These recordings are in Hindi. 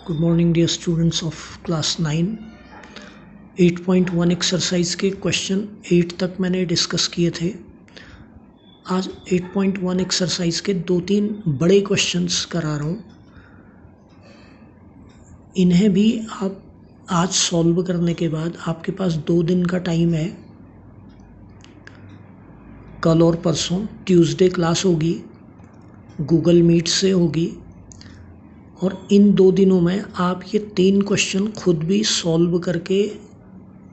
Good morning dear students of class 9। 8.1 exercise के क्वेश्चन 8 तक मैंने डिस्कस किए थे। आज 8.1 एक्सरसाइज के 2-3 बड़े क्वेश्चंस करा रहा हूँ। इन्हें भी आप आज सॉल्व करने के बाद आपके पास 2 दिन का टाइम है। कल और परसों ट्यूसडे क्लास होगी, गूगल मीट से होगी, और इन 2 दिनों में आप ये 3 क्वेश्चन खुद भी सॉल्व करके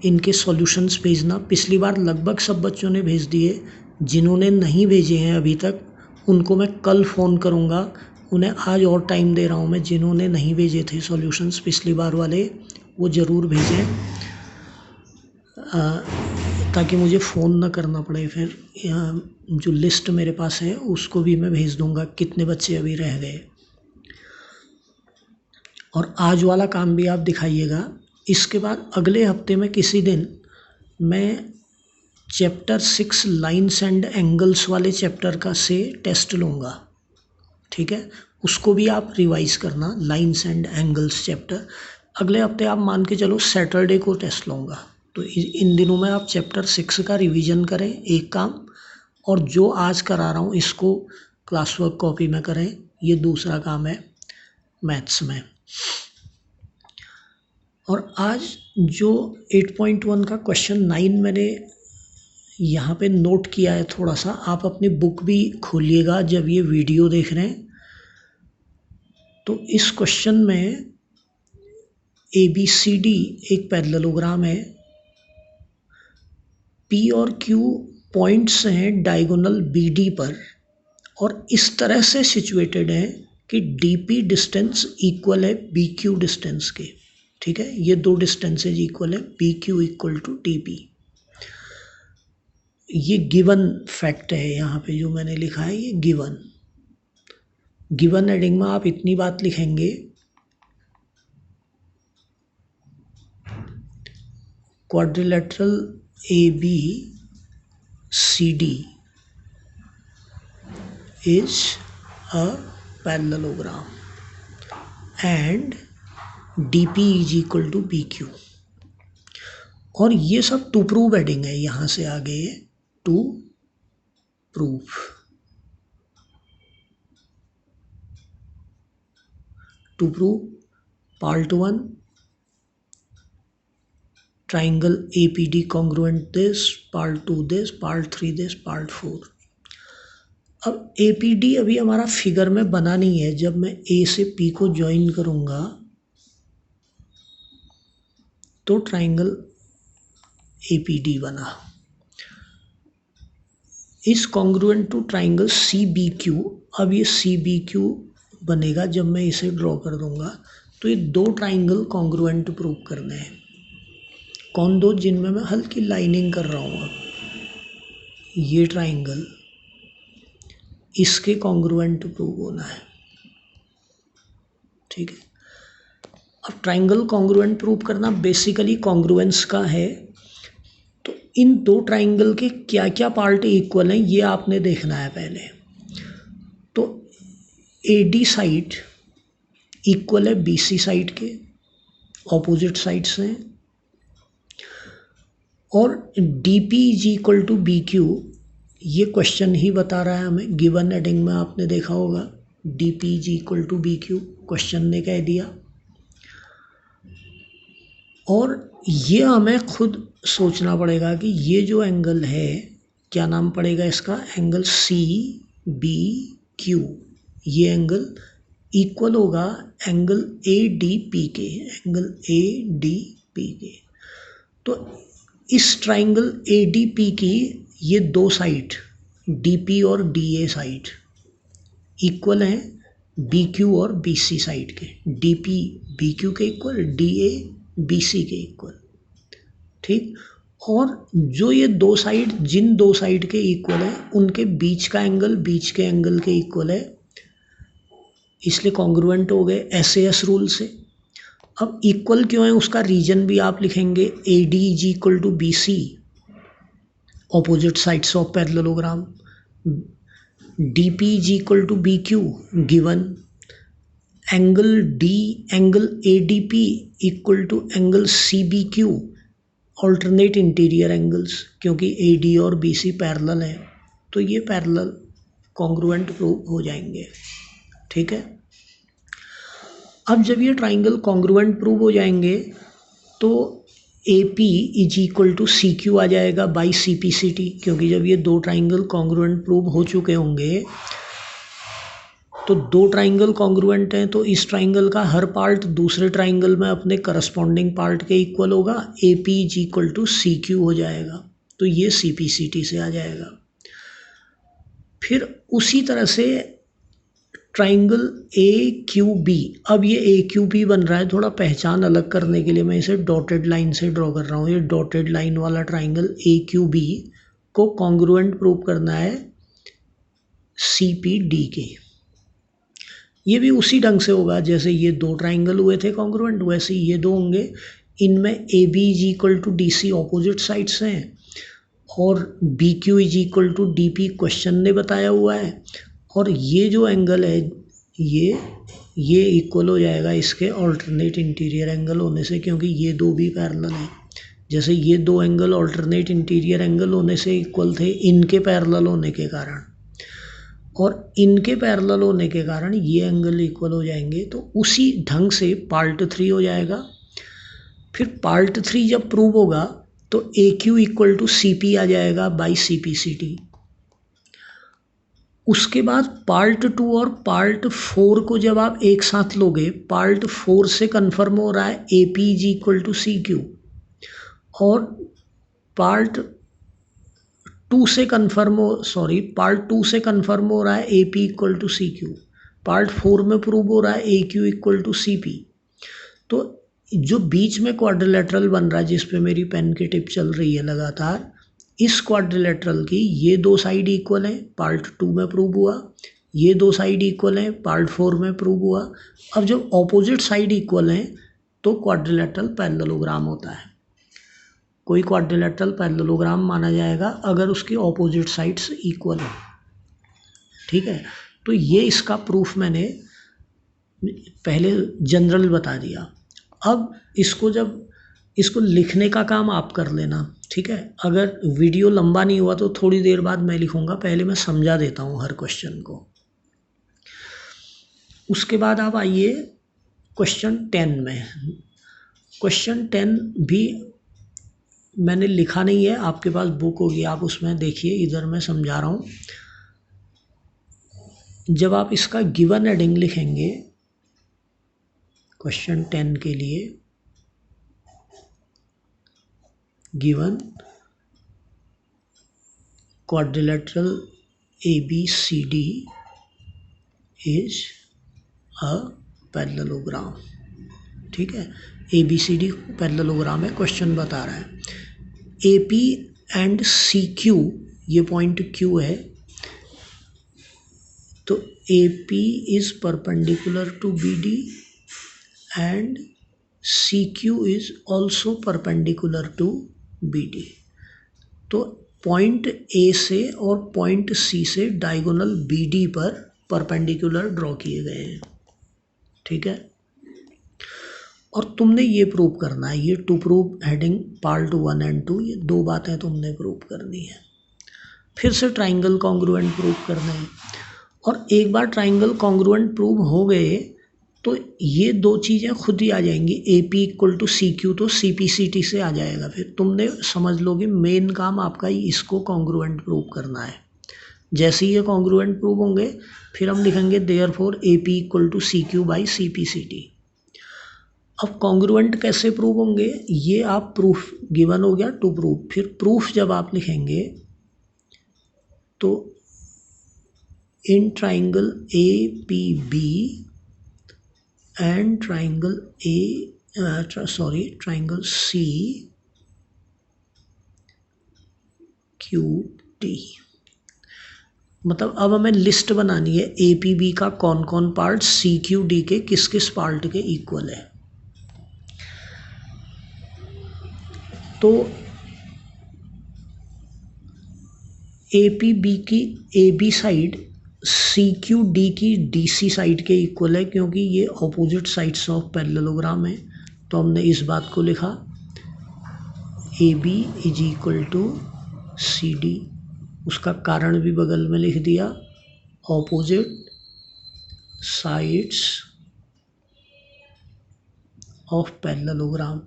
इनके सॉल्यूशंस भेजना। पिछली बार लगभग सब बच्चों ने भेज दिए। जिन्होंने नहीं भेजे हैं अभी तक उनको मैं कल फ़ोन करूँगा। उन्हें आज और टाइम दे रहा हूँ मैं। जिन्होंने नहीं भेजे थे सॉल्यूशंस पिछली बार वाले, वो ज़रूर भेजें ताकि मुझे फ़ोन ना करना पड़े। फिर जो लिस्ट मेरे पास है उसको भी मैं भेज दूँगा कितने बच्चे अभी रह गए। और आज वाला काम भी आप दिखाइएगा। इसके बाद अगले हफ्ते में किसी दिन मैं चैप्टर 6 लाइन्स एंड एंगल्स वाले चैप्टर का से टेस्ट लूँगा, ठीक है। उसको भी आप रिवाइज़ करना, लाइन्स एंड एंगल्स चैप्टर। अगले हफ्ते आप मान के चलो सैटरडे को टेस्ट लूँगा। तो इन दिनों में आप चैप्टर 6 का रिवीजन करें, एक काम, और जो आज करा रहा हूँ इसको क्लास वर्क कॉपी में करें, ये दूसरा काम है मैथ्स में। और आज जो 8.1 का क्वेश्चन 9 मैंने यहाँ पे नोट किया है थोड़ा सा, आप अपनी बुक भी खोलिएगा जब ये वीडियो देख रहे हैं। तो इस क्वेश्चन में ABCD एक पैरेललोग्राम है। P और Q पॉइंट्स हैं डायगोनल BD पर, और इस तरह से सिचुएटेड है कि DP डिस्टेंस इक्वल है BQ डिस्टेंस के, ठीक है। ये 2 डिस्टेंसेज इक्वल है, PQ इक्वल टू DP। ये गिवन फैक्ट है यहाँ पे जो मैंने लिखा है, ये गिवन हेडिंग में आप इतनी बात लिखेंगे, quadrilateral ABCD is a parallelogram and DP is equal to PQ। और ये सब टू प्रूव हेडिंग है, यहाँ से आगे to prove. To prove part 1, triangle APD congruent this, part 2 this, part 3 this, part 4। अब APD अभी हमारा फिगर में बना नहीं है। जब मैं A से P को ज्वाइन करूँगा तो ट्राइंगल APD बना। इस कॉन्ग्रुएंट टू ट्राइंगल CBQ, अब ये CBQ बनेगा जब मैं इसे ड्रॉ कर दूंगा। तो ये 2 ट्राइंगल कॉन्ग्रुएंट प्रूव करने हैं। कौन 2? जिनमें मैं हल्की लाइनिंग कर रहा हूँ। अब ये ट्राइंगल, इसके कॉन्ग्रुएंट प्रूव होना है, ठीक है। अब ट्राइंगल कॉन्ग्रुएंट प्रूव करना बेसिकली कॉन्ग्रुएंस का है। तो इन 2 ट्राइंगल के क्या क्या पार्ट इक्वल हैं ये आपने देखना है पहले। तो AD साइड इक्वल है BC साइड के, ऑपोजिट साइड्स हैं। और DP is equal to BQ, ये क्वेश्चन ही बता रहा है हमें। गिवन हेडिंग में आपने देखा होगा DP is equal to BQ, question ने कह दिया। और ये हमें खुद सोचना पड़ेगा कि ये जो एंगल है, क्या नाम पड़ेगा इसका, एंगल CBQ। ये एंगल इक्वल होगा एंगल ADP के, एंगल ADP के। तो इस ट्राइंगल ADP की ये 2 साइड, DP और DA साइड इक्वल हैं BQ और BC साइड के। DP BQ के इक्वल, DA BC के इक्वल, ठीक। और जो ये 2 साइड, जिन 2 साइड के इक्वल है उनके बीच का एंगल बीच के एंगल के इक्वल है, इसलिए कॉन्ग्रुएंट हो गए SAS रूल से। अब इक्वल क्यों है उसका रीजन भी आप लिखेंगे। AD is equal to BC, opposite sides of parallelogram. DP is equal to BQ given, angle D angle A D P equal to angle C B Q alternate interior angles, क्योंकि ए डी और बी सी पैरेलल है तो ये पैरेलल कॉन्ग्रुएंट प्रूव हो जाएंगे। ठीक है, अब जब ये ट्राइंगल कॉन्ग्रुएंट प्रूव हो जाएंगे तो A P is equal to C Q आ जाएगा by C P C T, क्योंकि जब ये दो ट्राइंगल कॉन्ग्रुएंट प्रूव हो चुके होंगे तो दो ट्राइंगल कॉन्ग्रुएंट हैं तो इस ट्राइंगल का हर पार्ट दूसरे ट्राइंगल में अपने करस्पॉन्डिंग पार्ट के इक्वल होगा, A P is equal to C Q हो जाएगा, तो ये सी पी सी टी से आ जाएगा। फिर उसी तरह से ट्राइंगल ए क्यू बी, अब ये ए क्यू बी बन रहा है, थोड़ा पहचान अलग करने के लिए मैं इसे डॉटेड लाइन से ड्रॉ कर रहा हूँ। ये डॉटेड लाइन वाला ट्राइंगल ए क्यू बी को कॉन्ग्रुएंट प्रूव करना है सी पी डी के। ये भी उसी ढंग से होगा जैसे ये दो ट्राइंगल हुए थे कॉन्ग्रुएंट, वैसे ये दो होंगे। इनमें A B is equal to D C opposite sides हैं और B Q is equal to D P question ने बताया हुआ है, और ये जो एंगल है ये इक्वल हो जाएगा इसके ऑल्टरनेट इंटीरियर एंगल होने से, क्योंकि ये दो भी पैरेलल हैं। जैसे ये दो एंगल ऑल्टरनेट इंटीरियर एंगल होने से इक्वल थे इनके पैरेलल होने के कारण, और इनके पैरेलल होने के कारण ये एंगल इक्वल हो जाएंगे। तो उसी ढंग से पार्ट 3 हो जाएगा। फिर पार्ट 3 जब प्रूव होगा तो A Q equal to C P आ जाएगा by C P C T. उसके बाद पार्ट 2 और पार्ट 4 को जब आप एक साथ लोगे, पार्ट 4 से कन्फर्म हो रहा है A P is equal to C Q, और पार्ट 2 से कन्फर्म हो रहा है A P equal to C Q, part 4 में प्रूव हो रहा है A Q equal to C P. तो जो बीच में क्वाड्रिलेटरल बन रहा है जिस पे मेरी पेन की टिप चल रही है लगातार, इस क्वाड्रिलेटरल की ये दो साइड इक्वल हैं, पार्ट 2 में प्रूव हुआ, ये दो साइड इक्वल हैं, पार्ट 4 में प्रूव हुआ। अब जब ऑपोजिट साइड इक्वल हैं तो क्वाड्रिलेटरल पैरेललोग्राम होता है। कोई क्वाड्रिलेटरल पैरेललोग्राम माना जाएगा अगर उसकी ऑपोजिट साइड्स इक्वल हो। ठीक है, तो ये इसका प्रूफ मैंने पहले जनरल बता दिया। अब इसको लिखने का काम आप कर लेना। ठीक है, अगर वीडियो लंबा नहीं हुआ तो थोड़ी देर बाद मैं लिखूंगा, पहले मैं समझा देता हूँ हर क्वेश्चन को। उसके बाद आप आइए क्वेश्चन 10 में। क्वेश्चन 10 भी मैंने लिखा नहीं है, आपके पास बुक होगी आप उसमें देखिए, इधर मैं समझा रहा हूँ। जब आप इसका गिवन हेडिंग लिखेंगे क्वेश्चन 10 के लिए, given quadrilateral ABCD is a parallelogram। ठीक है, ABCD पैरेललोग्राम है, क्वेश्चन बता रहा है AP एंड CQ, ये पॉइंट Q है, तो AP is perpendicular to BD and CQ is also perpendicular to BD। तो पॉइंट A से और पॉइंट C से डायगोनल BD पर परपेंडिकुलर ड्रॉ किए गए हैं। ठीक है, और तुमने ये प्रूव करना है, ये to prove heading part 1 and 2, ये दो बातें तुमने प्रूव करनी है। फिर से ट्राइंगल कॉन्ग्रुएंट प्रूव करना है, और एक बार ट्राइंगल कॉन्ग्रुएंट प्रूव हो गए तो ये दो चीज़ें खुद ही आ जाएंगी। A P equal to C Q तो सी पी सी टी से आ जाएगा। फिर तुमने समझ लोगे मेन काम आपका ही इसको कॉन्ग्रुएंट प्रूव करना है। जैसे ही ये कॉन्ग्रुएंट प्रूव होंगे फिर हम लिखेंगे therefore A P equal to C Q by C P C T. अब कॉन्ग्रुएंट कैसे प्रूव होंगे, ये आप प्रूफ गिवन हो गया टू प्रूफ। फिर प्रूफ जब आप लिखेंगे तो in triangle A P B and triangle triangle C Q T, मतलब अब हमें लिस्ट बनानी है ए पी बी का कौन कौन पार्ट सी क्यू डी के किस किस पार्ट के इक्वल है। तो ए पी बी की A B side C Q D की डी सी साइड के इक्वल है, क्योंकि ये ऑपोजिट साइड्स ऑफ पैरेललोग्राम है, तो हमने इस बात को लिखा A B is equal to C D. उसका कारण भी बगल में लिख दिया, opposite sides of parallelogram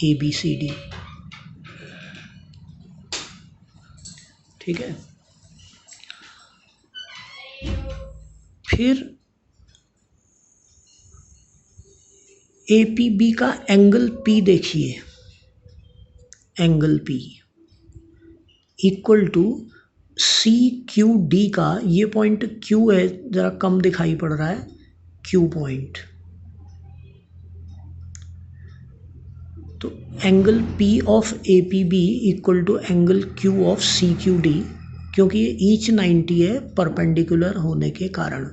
A B C D. ठीक है, फिर ए पी बी का एंगल पी देखिए, angle P equal to C Q D का, ये पॉइंट क्यू है, ज़रा कम दिखाई पड़ रहा है, क्यू पॉइंट। तो angle P of A P B equal to angle Q of C Q D, क्योंकि ये ईच 90 है परपेंडिकुलर होने के कारण।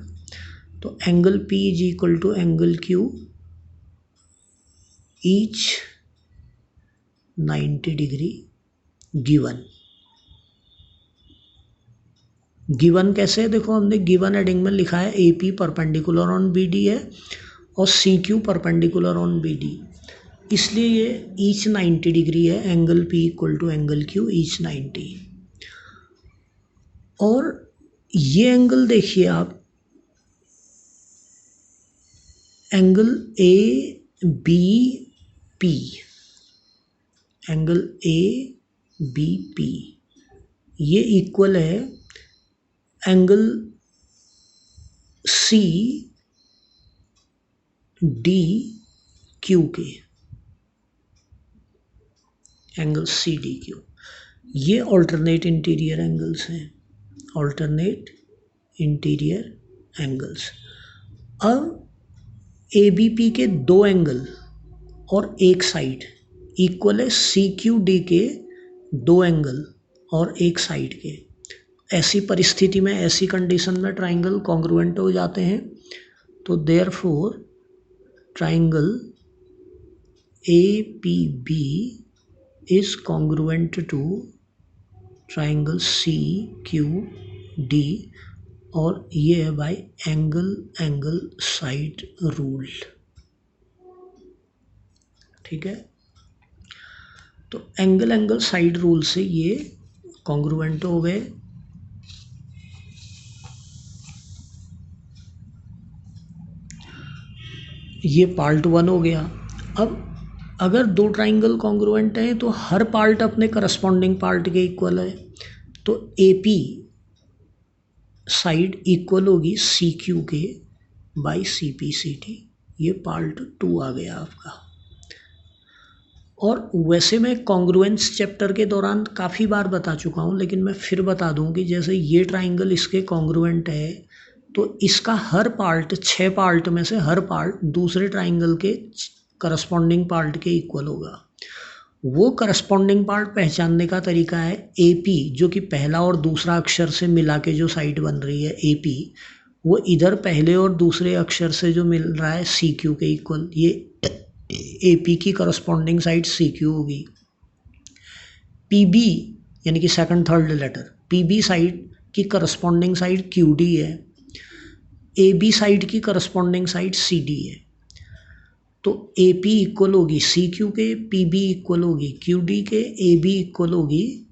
तो angle P is equal to angle Q each 90 degree given. Given कैसे है, देखो हमने गिवन हेडिंग में लिखा है A P perpendicular on B D है और C Q perpendicular on B D, इसलिए ये ईच 90 डिग्री है। Angle P equal to angle Q each 90। और ये एंगल देखिए आप, angle A B P, angle A B P ये इक्वल है एंगल सी डी क्यू के, एंगल सी डी क्यू। ये ऑल्टरनेट इंटीरियर एंगल्स हैं, ऑल्टरनेट इंटीरियर एंगल्स। अब ए बी पी के दो एंगल और एक साइड इक्वल है सी क्यू डी के दो एंगल और एक साइड के। ऐसी परिस्थिति में, ऐसी कंडीशन में ट्राइंगल कॉन्ग्रुएंट हो जाते हैं। तो therefore triangle A P B is congruent to triangle C Q D, और ये है बाय एंगल साइड रूल। ठीक है, तो एंगल साइड रूल से ये कॉन्ग्रुएंट हो गए। ये पार्ट 1 हो गया। अब अगर दो ट्राइंगल कॉन्ग्रुएंट हैं तो हर पार्ट अपने करस्पॉन्डिंग पार्ट के इक्वल है, तो ए पी साइड इक्वल होगी सी क्यू के by C P C T. ये पार्ट 2 आ गया आपका। और वैसे मैं कॉन्ग्रुएंस चैप्टर के दौरान काफ़ी बार बता चुका हूँ, लेकिन मैं फिर बता दूँ कि जैसे ये ट्राइंगल इसके कॉन्ग्रुएंट है, तो इसका हर पार्ट, 6 पार्ट में से हर पार्ट दूसरे ट्राइंगल के करस्पॉन्डिंग पार्ट के इक्वल होगा। वो करस्पॉन्डिंग पार्ट पहचानने का तरीका है ए पी, जो कि पहला और दूसरा अक्षर से मिला के जो साइड बन रही है ए पी, वो इधर पहले और दूसरे अक्षर से जो मिल रहा है सी क्यू के इक्वल। ये ए पी की करस्पॉन्डिंग साइड सी क्यू होगी। पी बी यानी कि second third letter, P B side की करस्पॉन्डिंग साइड क्यू डी है, ए बी साइड की करस्पॉन्डिंग साइड सी डी है। तो ए पी इक्वल होगी सी क्यू के, पी बी इक्वल होगी क्यू डी के, ए बी इक्वल होगी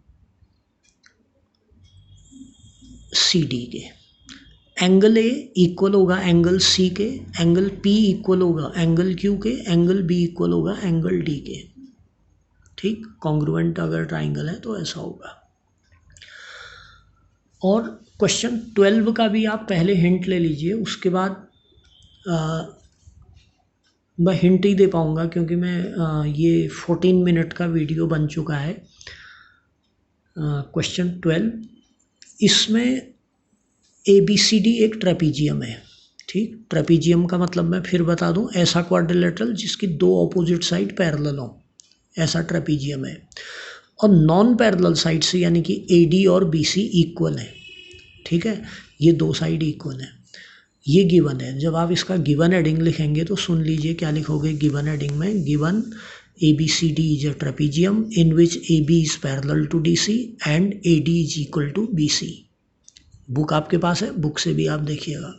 सी डी के। एंगल ए इक्वल होगा एंगल सी के, एंगल पी इक्वल होगा एंगल क्यू के, एंगल बी इक्वल होगा एंगल डी के। ठीक, कॉन्ग्रुएंट अगर ट्राइंगल है तो ऐसा होगा। और क्वेश्चन 12 का भी आप पहले हिंट ले लीजिए, उसके बाद मैं हिंट ही दे पाऊँगा, क्योंकि मैं ये 14 मिनट का वीडियो बन चुका है। क्वेश्चन 12, इसमें ए बी सी डी एक ट्रेपीजियम है। ठीक, ट्रेपीजियम का मतलब मैं फिर बता दूं, ऐसा क्वाड्रिलेटरल जिसकी दो ऑपोजिट साइड पैरेलल हो, ऐसा ट्रेपीजियम है। और नॉन पैरेलल साइड से यानी कि ए डी और बी सी इक्वल है। ठीक है, ये दो साइड इक्वल है। ये गिवन है। जब आप इसका गिवन हेडिंग लिखेंगे तो सुन लीजिए क्या लिखोगे गिवन हेडिंग में। Given A B C D is a trapezium in which A B is parallel to D C and A D is equal to B C. Book आपके पास है, बुक से भी आप देखिएगा।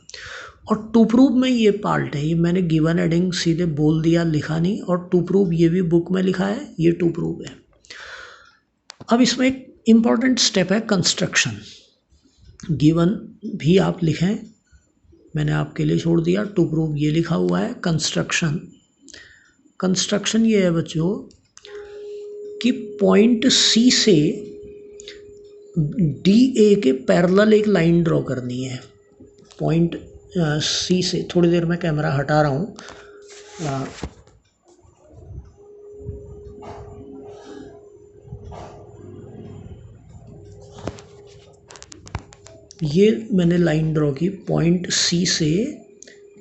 और टू प्रूव में ये पार्ट है, ये मैंने गिवन हेडिंग सीधे बोल दिया, लिखा नहीं। और टू प्रूव ये भी बुक में लिखा है, ये टू प्रूव है। अब इसमें एक इम्पॉर्टेंट स्टेप है कंस्ट्रक्शन। गिवन भी आप लिखें, मैंने आपके लिए छोड़ दिया। टू प्रूव ये लिखा हुआ है। कंस्ट्रक्शन, कंस्ट्रक्शन ये है बच्चों कि पॉइंट सी से डी ए के पैरेलल एक लाइन ड्रॉ करनी है। पॉइंट सी से, थोड़ी देर में कैमरा हटा रहा हूँ। ये मैंने लाइन ड्रॉ की, पॉइंट सी से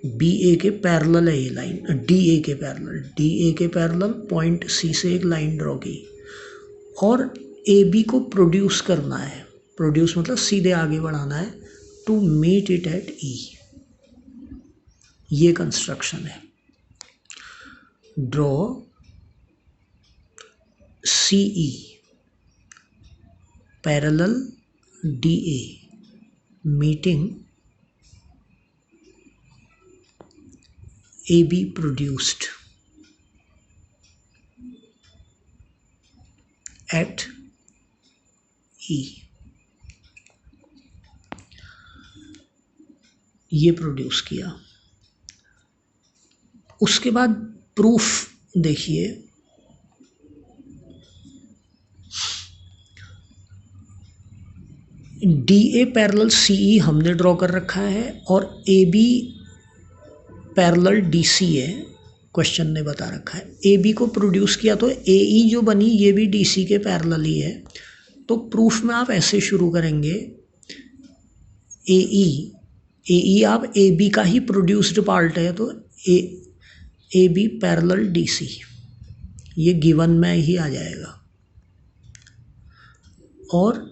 बी ए के पैरेलल है ये लाइन, डी ए के पैरेलल, डी ए के पैरेलल पॉइंट सी से एक लाइन ड्रॉ की और ए बी को प्रोड्यूस करना है। प्रोड्यूस मतलब सीधे आगे बढ़ाना है, to meet it at E. ये कंस्ट्रक्शन है। Draw C E parallel D A meeting A B produced at E. ये प्रोड्यूस किया। उसके बाद प्रूफ देखिए, डी ए पैरेलल सी ई हमने ड्रॉ कर रखा है और A B parallel D C है, क्वेश्चन ने बता रखा है। ए बी को प्रोड्यूस किया तो ए ई जो बनी ये भी डी सी के पैरेलल ही है। तो प्रूफ में आप ऐसे शुरू करेंगे, ए ई आप ए बी का ही प्रोड्यूस्ड पार्ट है, तो A B parallel D C, ये गिवन में ही आ जाएगा। और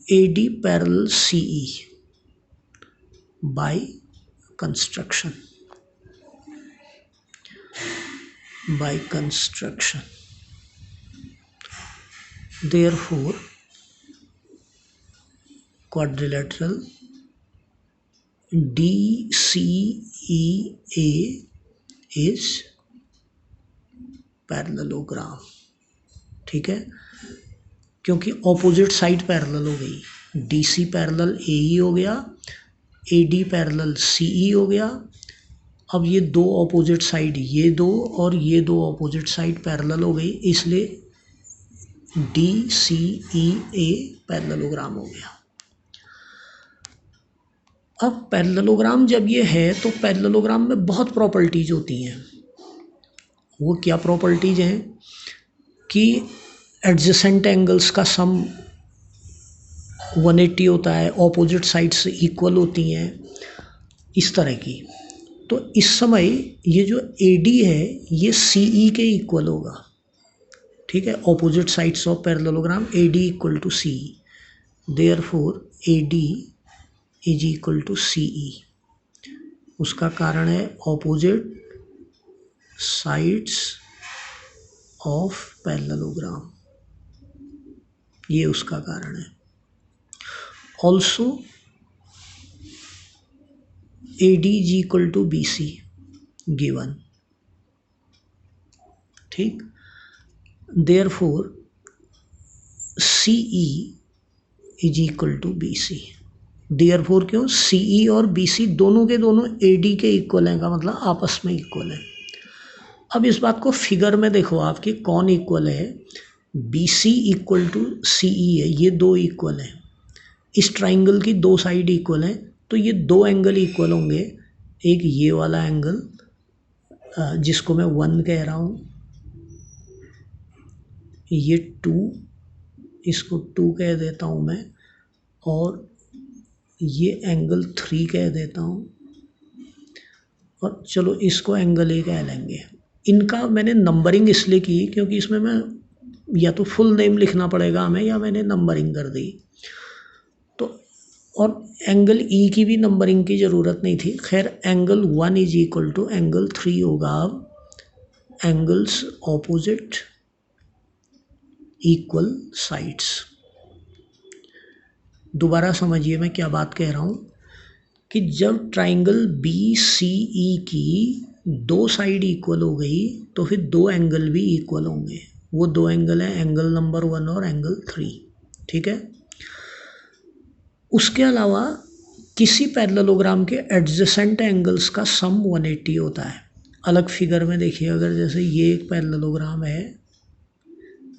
A D parallel C E by construction, by construction. Therefore quadrilateral DCEA is parallelogram. ठीक है, क्योंकि ऑपोजिट साइड पैरेलल हो गई। DC पैरेलल AE हो गया, AD पैरेलल CE हो गया। अब ये दो ऑपोजिट साइड, ये दो और ये दो ऑपोजिट साइड पैरेलल हो गई, इसलिए DCEA पैरेललोग्राम हो गया। अब पैरेललोग्राम जब ये है तो पैरेललोग्राम में बहुत प्रॉपर्टीज होती हैं। वो क्या प्रॉपर्टीज हैं कि एडजेसेंट एंगल्स का सम 180 होता है, ऑपोजिट साइड्स इक्वल होती हैं, इस तरह की। तो इस समय ये जो AD है ये CE के इक्वल होगा। ठीक है, opposite sides of parallelogram AD equal to CE, therefore AD is equal to CE। उसका कारण है ऑपोजिट साइड्स ऑफ पैरेललोग्राम, ये उसका कारण है। Also AD is equal to BC given. ठीक, therefore CE is equal to BC। Therefore क्यों? CE और BC दोनों के दोनों AD के इक्वल हैं, का मतलब आपस में इक्वल है। अब इस बात को फिगर में देखो आपके कौन इक्वल है। BC इक्वल टू CE है, ये दो इक्वल हैं। इस ट्राइंगल की दो साइड इक्वल हैं, तो ये दो एंगल इक्वल होंगे। एक ये वाला एंगल जिसको मैं 1 कह रहा हूँ, ये 2, इसको 2 कह देता हूँ मैं, और ये एंगल 3 कह देता हूँ, और चलो इसको एंगल A कह लेंगे। इनका मैंने नंबरिंग इसलिए की क्योंकि इसमें मैं या तो फुल नेम लिखना पड़ेगा हमें, या मैंने नंबरिंग कर दी। तो और एंगल E की भी नंबरिंग की ज़रूरत नहीं थी। खैर, angle 1 is equal to angle 3 होगा। अब एंगल्स ऑपोजिट इक्वल साइड्स, दोबारा समझिए मैं क्या बात कह रहा हूँ कि जब ट्राइंगल बी सी ई की दो साइड इक्वल हो गई तो फिर दो एंगल भी इक्वल होंगे। वो दो एंगल हैं एंगल नंबर 1 और एंगल 3, ठीक है। उसके अलावा किसी पैरेललोग्राम के एडजेसेंट एंगल्स का सम 180 होता है। अलग फिगर में देखिए, अगर जैसे ये एक पैरेललोग्राम है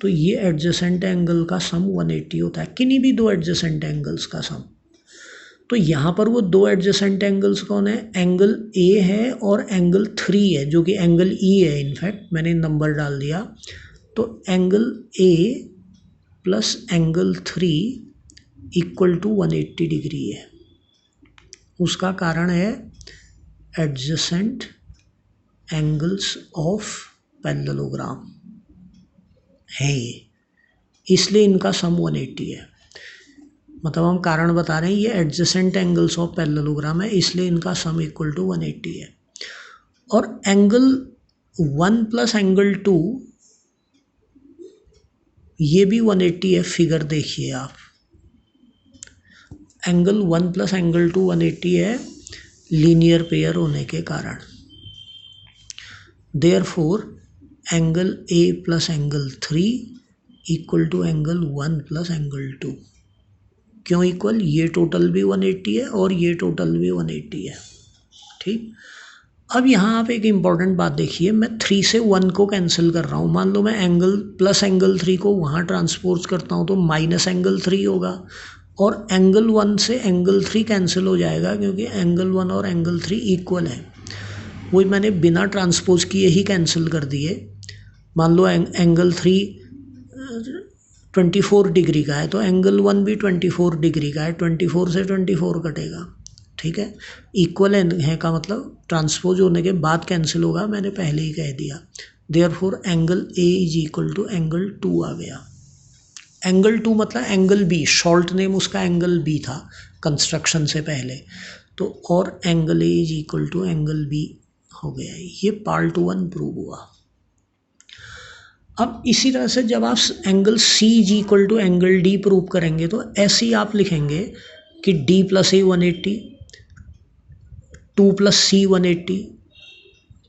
तो ये एडजेसेंट एंगल का सम 180 होता है, किन्हीं भी दो एडजेसेंट एंगल्स का सम। तो यहाँ पर वो दो एडजेसेंट एंगल्स कौन है, एंगल ए है और एंगल 3 है, जो कि एंगल ई है। इनफैक्ट मैंने नंबर डाल दिया। तो angle A plus angle 3 equal to 180 degree है। उसका कारण है एडजेसेंट एंगल्स ऑफ पैरेललोग्राम है ये, इसलिए इनका सम 180 है। मतलब हम कारण बता रहे हैं ये एडजेसेंट एंगल्स ऑफ पैरेललोग्राम है, इसलिए इनका सम इक्वल टू 180 है। और एंगल 1 प्लस एंगल 2 ये भी 180 है। फिगर देखिए आप, एंगल 1 प्लस एंगल 2 180 है लीनियर पेयर होने के कारण। Therefore angle A plus angle 3 equal to angle 1 plus angle 2। क्यों इक्वल, ये टोटल भी 180 है और ये टोटल भी 180 है, ठीक। अब यहाँ आप एक इम्पॉर्टेंट बात देखिए, मैं 3 से 1 को कैंसिल कर रहा हूँ। मान लो मैं एंगल प्लस एंगल 3 को वहाँ ट्रांसपोज करता हूँ तो माइनस एंगल 3 होगा, और एंगल 1 से एंगल 3 कैंसिल हो जाएगा क्योंकि एंगल 1 और एंगल 3 इक्वल है। वही मैंने बिना ट्रांसपोज किए ही कैंसिल कर दिए। मान लो एंगल 3 24 डिग्री का है तो एंगल 1 भी 24 डिग्री का है, 24 से 24 कटेगा, ठीक है। इक्वल है का मतलब ट्रांसपोज होने के बाद कैंसिल होगा, मैंने पहले ही कह दिया। Therefore angle A is equal to angle 2 आ गया। एंगल 2 मतलब एंगल बी, शॉर्ट नेम उसका एंगल बी था कंस्ट्रक्शन से पहले, तो और angle A is equal to angle B हो गया। ये पार्ट 1 प्रूव हुआ। अब इसी तरह से जब आप angle C is equal to angle D prove करेंगे तो ऐसे ही आप लिखेंगे कि D plus A 180, 2 plus C 180,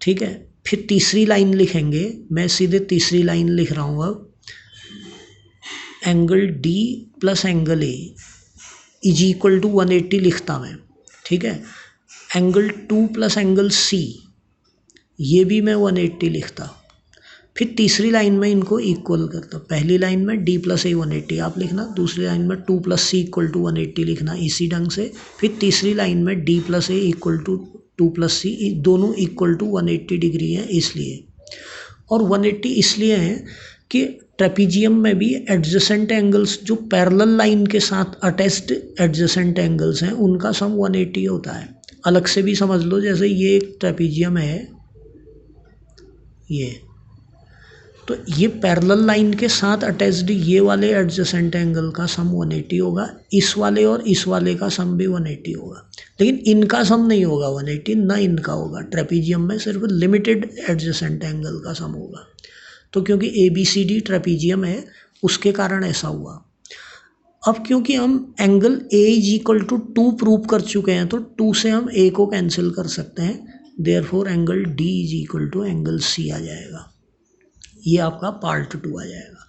ठीक है। फिर तीसरी लाइन लिखेंगे, मैं सीधे तीसरी लाइन लिख रहा हूँ अब, angle D plus angle A is equal to 180 लिखता मैं, ठीक है। एंगल 2 प्लस एंगल सी ये भी मैं 180 लिखता। फिर तीसरी लाइन में इनको इक्वल करता। पहली लाइन में डी प्लस ए 180 आप लिखना, दूसरी लाइन में 2 प्लस सी इक्वल टू 180 लिखना इसी ढंग से। फिर तीसरी लाइन में D plus A equal to 2 plus C, दोनों इक्वल टू 180 डिग्री हैं इसलिए। और 180 इसलिए है कि ट्रेपीजियम में भी एडजेसेंट एंगल्स जो पैरेलल लाइन के साथ अटैच्ड एडजेसेंट एंगल्स हैं उनका सम 180 होता है। अलग से भी समझ लो, जैसे ये एक ट्रेपीजियम है ये, तो ये पैरेलल लाइन के साथ अटैच्ड ये वाले एडजेसेंट एंगल का सम 180 होगा। इस वाले और इस वाले का सम भी 180 होगा, लेकिन इनका सम नहीं होगा 180, ना इनका होगा। ट्रेपीजियम में सिर्फ लिमिटेड एडजेसेंट एंगल का सम होगा। तो क्योंकि ABCD ट्रेपीजियम है उसके कारण ऐसा हुआ। अब क्योंकि हम angle A is equal to 2 prove कर चुके हैं तो 2 से हम A को कैंसिल कर सकते हैं। Therefore angle D is equal to angle C आ जाएगा। ये आपका पार्ट 2 आ जाएगा।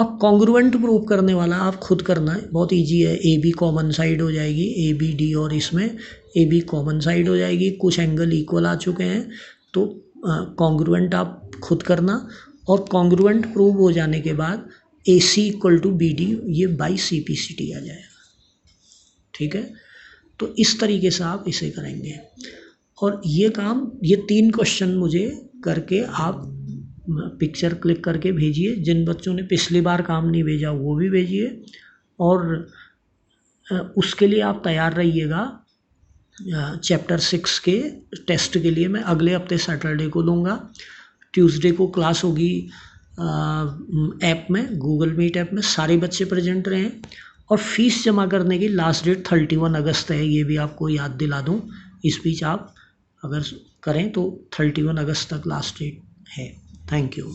अब कॉन्ग्रुएंट प्रूव करने वाला आप खुद करना है, बहुत इजी है। AB कॉमन साइड हो जाएगी, ABD, और इसमें AB कॉमन साइड हो जाएगी। कुछ एंगल इक्वल आ चुके हैं तो कॉन्ग्रुएंट आप खुद करना। और कॉन्ग्रुएंट प्रूव हो जाने के बाद AC इक्वल टू BD ये बाई CPCT आ जाएगा, ठीक है। तो इस तरीके से आप इसे करेंगे। और ये काम, ये 3 क्वेश्चन मुझे करके आप पिक्चर क्लिक करके भेजिए। जिन बच्चों ने पिछली बार काम नहीं भेजा वो भी भेजिए, और उसके लिए आप तैयार रहिएगा। चैप्टर 6 के टेस्ट के लिए मैं अगले हफ्ते सैटरडे को लूँगा। ट्यूसडे को क्लास होगी ऐप में, गूगल मीट ऐप में। सारे बच्चे प्रेजेंट रहें। और फीस जमा करने की लास्ट डेट 31 अगस्त है, ये भी आपको याद दिला दूँ। इस बीच आप अगर करें तो 31 अगस्त तक लास्ट डेट है। Thank you.